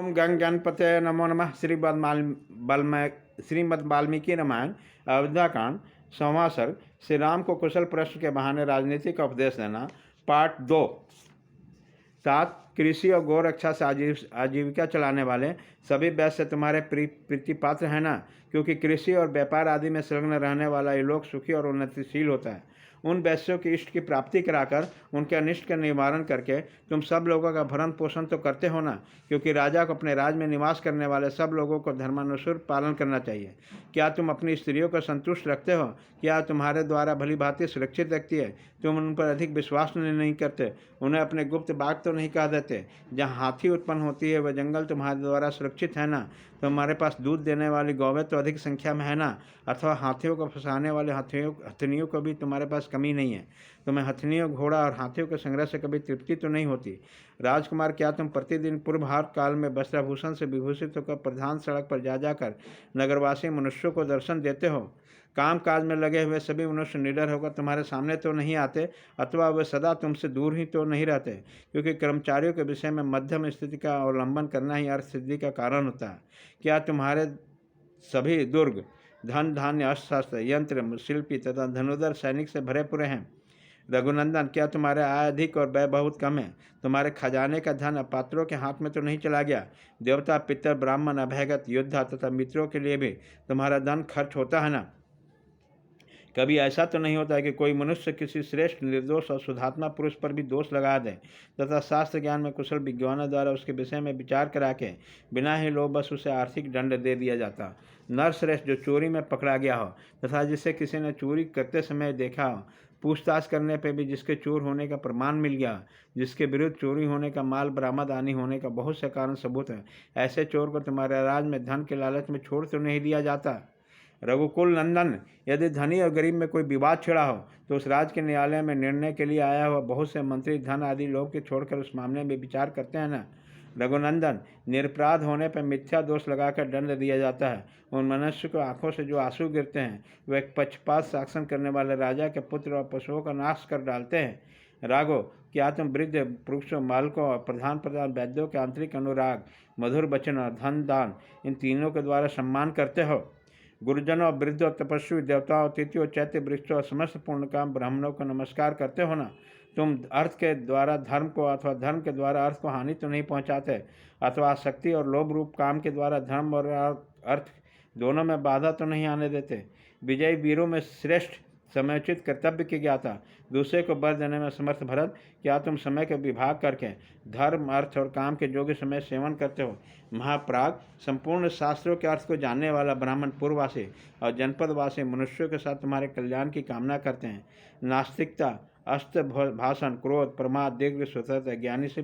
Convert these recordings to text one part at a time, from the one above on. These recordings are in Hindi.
ओम गंग गणपते नमो नमः। श्रीमद् वाल्मीकि रामायण अयोध्याकांड 6वां सर्ग। श्री राम को कुशल प्रश्न के बहाने राजनीति का उपदेश देना। पार्ट 2। तात कृषि और गौ रक्षा से आजीविका चलाने वाले सभी वैश्य तुम्हारे प्रीतिपात्र है ना, क्योंकि कृषि और व्यापार आदि में संलग्न रहने वाला ये लोक सुखी और उन्नतिशील होता है। उन वैश्यों की इष्ट की प्राप्ति कराकर उनके अनिष्ट का निवारण करके तुम सब लोगों का भरण पोषण तो करते हो ना, क्योंकि राजा को अपने राज में निवास करने वाले सब लोगों को धर्मानुसार पालन करना चाहिए। क्या तुम अपनी स्त्रियों को संतुष्ट रखते हो? क्या तुम्हारे द्वारा भली भांति सुरक्षित रखती है? तुम उन पर अधिक विश्वास नहीं करते? उन्हें अपने गुप्त बाग तो नहीं कह देते? जहाँ हाथी उत्पन्न होती है वह जंगल तुम्हारे द्वारा सुरक्षित है ना? तुम्हारे पास दूध देने वाली गौवें तो अधिक संख्या में है ना? अथवा हाथियों को फंसाने वाले हथनियों को भी तुम्हारे पास कमी नहीं है? तुम्हें हथनियों, घोड़ा और हाथियों के संग्रह से कभी तृप्ति तो नहीं होती? राजकुमार, क्या तुम प्रतिदिन पूर्वभार काल में वस्त्राभूषण से विभूषित होकर प्रधान सड़क पर जा जाकर नगरवासी मनुष्यों को दर्शन देते हो? काम काज में लगे हुए सभी मनुष्य निडर होकर तुम्हारे सामने तो नहीं आते, अथवा वे सदा तुमसे दूर ही तो नहीं रहते? क्योंकि कर्मचारियों के विषय में मध्यम स्थिति का अवलंबन करना ही अर्थ सिद्धि का कारण होता है। क्या तुम्हारे सभी दुर्ग धन धान्य अस्त्र शस्त्र यंत्र शिल्पी तथा धनुधर सैनिक से भरे पूरे हैं? रघुनंदन, क्या तुम्हारे आय अधिक और व्यय बहुत कम है? तुम्हारे खजाने का धन अपात्रों के हाथ में तो नहीं चला गया? देवता, पितर, ब्राह्मण, अभयगत, योद्धा तथा मित्रों के लिए भी तुम्हारा धन खर्च होता है ना? कभी ऐसा तो नहीं होता है कि कोई मनुष्य किसी श्रेष्ठ, निर्दोष और शुद्धात्मा पुरुष पर भी दोष लगा दे तथा शास्त्र ज्ञान में कुशल विद्वानों द्वारा उसके विषय में विचार करा के बिना ही लोभवश उसे आर्थिक दंड दे दिया जाता? नरश्रेष्ठ, जो चोरी में पकड़ा गया हो तथा जिसे किसी ने चोरी करते समय देखा हो, पूछताछ करने पर भी जिसके चोर होने का प्रमाण मिल गया, जिसके विरुद्ध चोरी होने का माल बरामद आनी होने का बहुत से कारण सबूत है, ऐसे चोर को तुम्हारे राज में धन के लालच में छोड़ तो नहीं दिया जाता? रघुकुल नंदन, यदि धनी और गरीब में कोई विवाद छिड़ा हो तो उस राज के न्यायालय में निर्णय के लिए आया हुआ बहुत से मंत्री धन आदि लोभ के छोड़कर उस मामले में विचार करते हैं ना? रघुनंदन, निरपराध होने पर मिथ्या दोष लगाकर दंड दिया जाता है। उन मनुष्य को आंखों से जो आंसू गिरते हैं वह एक पक्षपात शासन करने वाले राजा के पुत्र और पशुओं का नाश कर डालते हैं। राघो, क्या तुम वृद्ध पुरुषों, मालकों और प्रधान वैद्यों के आंतरिक अनुराग, मधुर वचन और धन दान, इन तीनों के द्वारा सम्मान करते हो? गुरुजनों, वृद्धों, तपस्वी, देवताओं, तिथियों, चैत्य वृक्षों और समस्त पूर्णकाम ब्राह्मणों को नमस्कार करते हो ना? तुम अर्थ के द्वारा धर्म को अथवा धर्म के द्वारा अर्थ को हानि तो नहीं पहुंचाते, अथवा आसक्ति और लोभ रूप काम के द्वारा धर्म और अर्थ दोनों में बाधा तो नहीं आने देते? विजयी वीरों में श्रेष्ठ, समयोचित कर्तव्य के ज्ञाता, दूसरे को बर देने में समर्थ भरत, क्या तुम समय का विभाग करके धर्म, अर्थ और काम के योग्य समय सेवन करते हो? महाप्राग, संपूर्ण शास्त्रों के अर्थ को जानने वाला ब्राह्मण पूर्ववासी और जनपदवासी मनुष्यों के साथ तुम्हारे कल्याण की कामना करते हैं। नास्तिकता, अस्त भाषण, क्रोध, प्रमाद, दीर्घ, स्वतंत्र, ज्ञानी से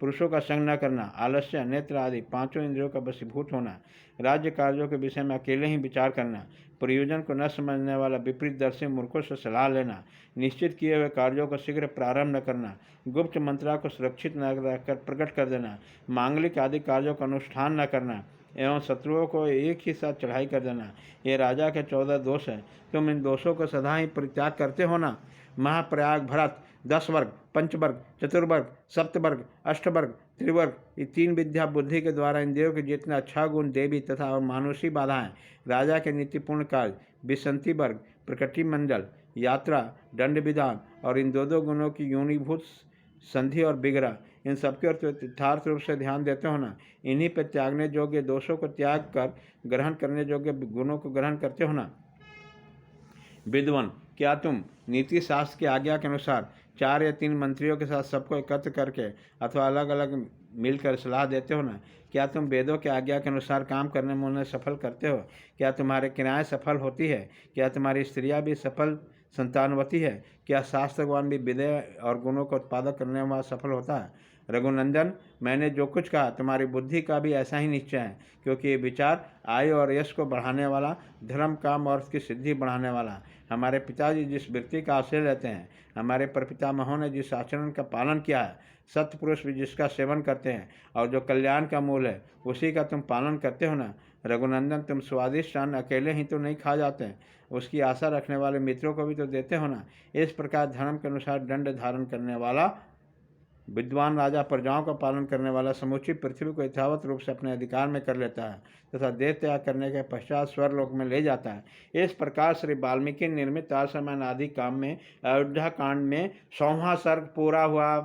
पुरुषों का संग न करना, आलस्य, नेत्र आदि पांचों इंद्रियों का वशीभूत होना, राज्य कार्यों के विषय में अकेले ही विचार करना, प्रयोजन को न समझने वाला विपरीत दर्शी मूर्खों से सलाह लेना, निश्चित किए हुए कार्यों को शीघ्र प्रारंभ न करना, गुप्त मंत्रा को सुरक्षित न रखकर प्रकट कर देना, मांगलिक आदि कार्यों का अनुष्ठान न करना एवं शत्रुओं को एक ही साथ चढ़ाई कर देना, ये राजा के 14 दोष हैं। तुम इन दोषों को सदा ही परित्याग करते हो ना? महाप्रयाग भरत, 10 वर्ग, पंचवर्ग, चतुर्वर्ग, सप्तवर्ग, अष्टवर्ग, त्रिवर्ग, ये 3 विद्या बुद्धि के द्वारा इंद्रियों के जितना 6 गुण, देवी तथा और मानुषी बाधाएं, राजा के नीतिपूर्ण कार्य, विसंति वर्ग, प्रकृति मंडल, यात्रा, दंड विधान और इन दो गुणों की योनिभूत संधि और बिगड़ा, इन सबके ओर यथार्थ रूप से ध्यान देते हो ना? इन्हीं पर त्यागने योग्य दोषों को त्याग कर ग्रहण करने योग्य गुणों को ग्रहण करते हो ना? विद्वान, क्या तुम नीति शास्त्र की आज्ञा के अनुसार 4 या 3 मंत्रियों के साथ सबको एकत्र करके अथवा अलग अलग मिलकर सलाह देते हो ना? क्या तुम वेदों की आज्ञा के अनुसार काम करने में उन्हें सफल करते हो? क्या तुम्हारे क्रियाएं सफल होती है? क्या तुम्हारी स्त्रियां भी सफल संतानवती है? क्या शास्त्रवान भी विदय और गुणों का उत्पादन करने में सफल होता है? रघुनंदन, मैंने जो कुछ कहा तुम्हारी बुद्धि का भी ऐसा ही निश्चय है, क्योंकि ये विचार आयु और यश को बढ़ाने वाला, धर्म, काम और उसकी सिद्धि बढ़ाने वाला। हमारे पिताजी जिस वृत्ति का आश्रय लेते हैं, हमारे परपितामहों ने जिस आचरण का पालन किया है, सत्य पुरुष भी जिसका सेवन करते हैं और जो कल्याण का मूल है, उसी का तुम पालन करते हो ना? रघुनंदन, तुम स्वादिष्ट अन्न अकेले ही तो नहीं खा जाते हैं, उसकी आशा रखने वाले मित्रों को भी तो देते हो ना? इस प्रकार धर्म के अनुसार दंड धारण करने वाला विद्वान राजा प्रजाओं का पालन करने वाला समूची पृथ्वी को यथावत रूप से अपने अधिकार में कर लेता है तथा देह त्याग करने के पश्चात स्वर्लोक में ले जाता है। इस प्रकार श्री वाल्मीकि निर्मित आश्रमण आदि काम में अयोध्या कांड में 100वां सर्ग पूरा हुआ।